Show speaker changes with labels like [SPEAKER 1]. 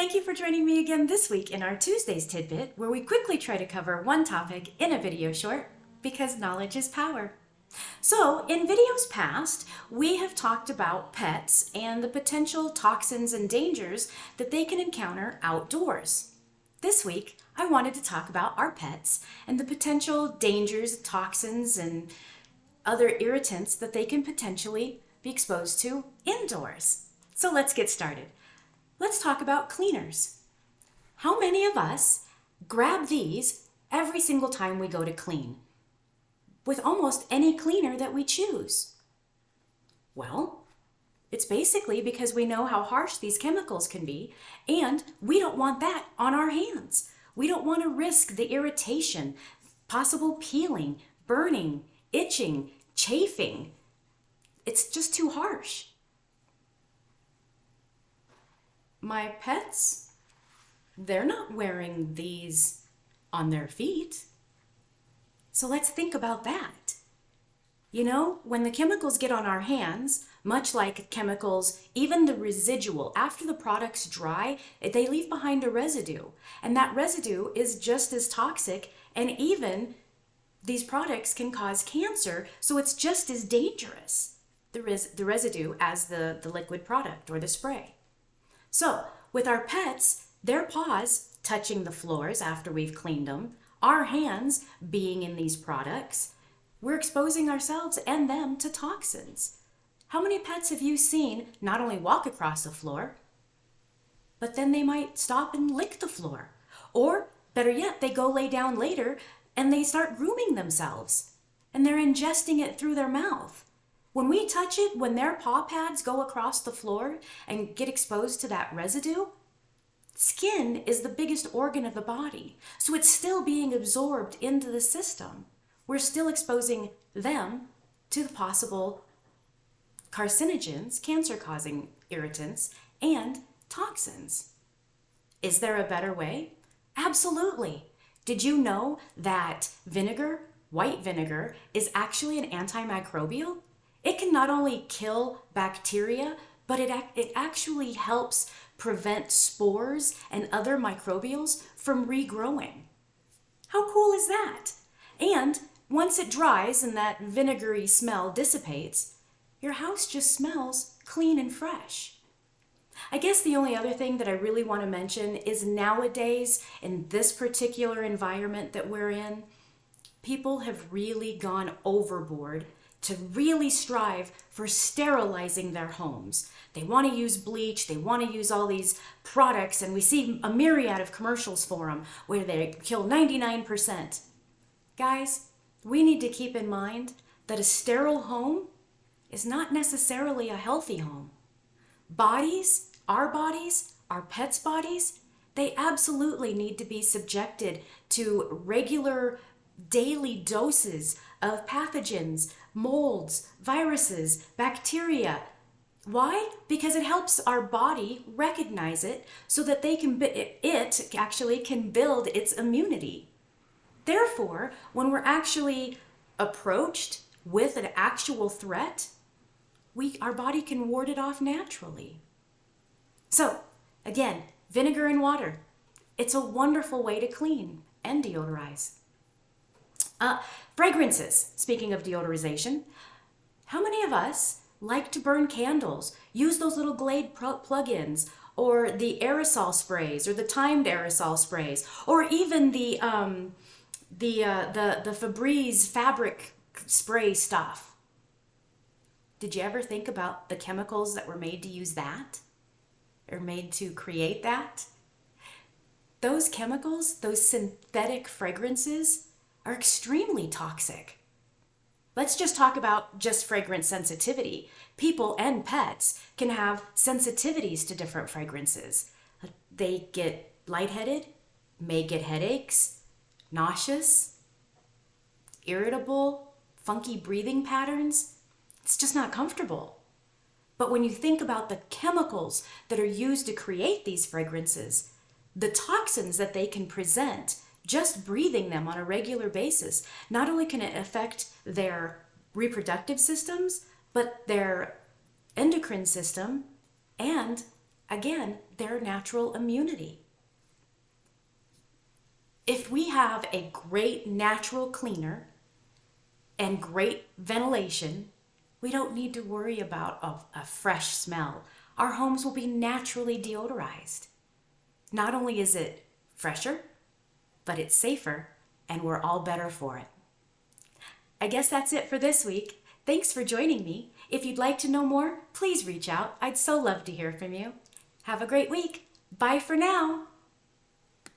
[SPEAKER 1] Thank you for joining me again this week in our Tuesday's Tidbit, where we quickly try to cover one topic in a video short, because knowledge is power. So, in videos past, we have talked about pets and the potential toxins and dangers that they can encounter outdoors. This week, I wanted to talk about our pets and the potential dangers, toxins, and other irritants that they can potentially be exposed to indoors. So let's get started. Let's talk about cleaners. How many of us grab these every single time we go to clean? With almost any cleaner that we choose? Well, it's basically because we know how harsh these chemicals can be, and we don't want that on our hands. We don't want to risk the irritation, possible peeling, burning, itching, chafing. It's just too harsh. My pets, they're not wearing these on their feet. So let's think about that. You know, when the chemicals get on our hands, much like chemicals, even the residual, after the products dry, they leave behind a residue. And that residue is just as toxic, and even these products can cause cancer, so it's just as dangerous, the residue, as the liquid product or the spray. So, with our pets, their paws touching the floors after we've cleaned them, our hands being in these products, we're exposing ourselves and them to toxins. How many pets have you seen not only walk across the floor, but then they might stop and lick the floor? Or, better yet, they go lay down later and they start grooming themselves, and they're ingesting it through their mouth. When we touch it, when their paw pads go across the floor and get exposed to that residue, skin is the biggest organ of the body, so it's still being absorbed into the system. We're still exposing them to the possible carcinogens, cancer-causing irritants, and toxins. Is there a better way? Absolutely. Did you know that vinegar, white vinegar, is actually an antimicrobial? It can not only kill bacteria, but it actually helps prevent spores and other microbials from regrowing. How cool is that? And once it dries and that vinegary smell dissipates, your house just smells clean and fresh. I guess the only other thing that I really want to mention is nowadays, in this particular environment that we're in, people have really gone overboard to really strive for sterilizing their homes. They want to use bleach, they want to use all these products, and we see a myriad of commercials for them where they kill 99%. Guys, we need to keep in mind that a sterile home is not necessarily a healthy home. Bodies, our pets' bodies, they absolutely need to be subjected to regular daily doses of pathogens, molds, viruses, bacteria. Why? Because it helps our body recognize it so that it actually can build its immunity. Therefore, when we're actually approached with an actual threat, our body can ward it off naturally. So, again, vinegar and water. It's a wonderful way to clean and deodorize. Fragrances, speaking of deodorization, how many of us like to burn candles, use those little Glade plug-ins, or the aerosol sprays, or the timed aerosol sprays, or even the Febreze fabric spray stuff? Did you ever think about the chemicals that were made to use that, or made to create that? Those chemicals, those synthetic fragrances, are extremely toxic. Let's just talk about just fragrance sensitivity. People and pets can have sensitivities to different fragrances. They get lightheaded, may get headaches, nauseous, irritable, funky breathing patterns. It's just not comfortable. But when you think about the chemicals that are used to create these fragrances, the toxins that they can present, just breathing them on a regular basis, not only can it affect their reproductive systems, but their endocrine system and again, their natural immunity. If we have a great natural cleaner and great ventilation, we don't need to worry about a fresh smell. Our homes will be naturally deodorized. Not only is it fresher, but it's safer, and we're all better for it. I guess that's it for this week. Thanks for joining me. If you'd like to know more, please reach out. I'd so love to hear from you. Have a great week. Bye for now.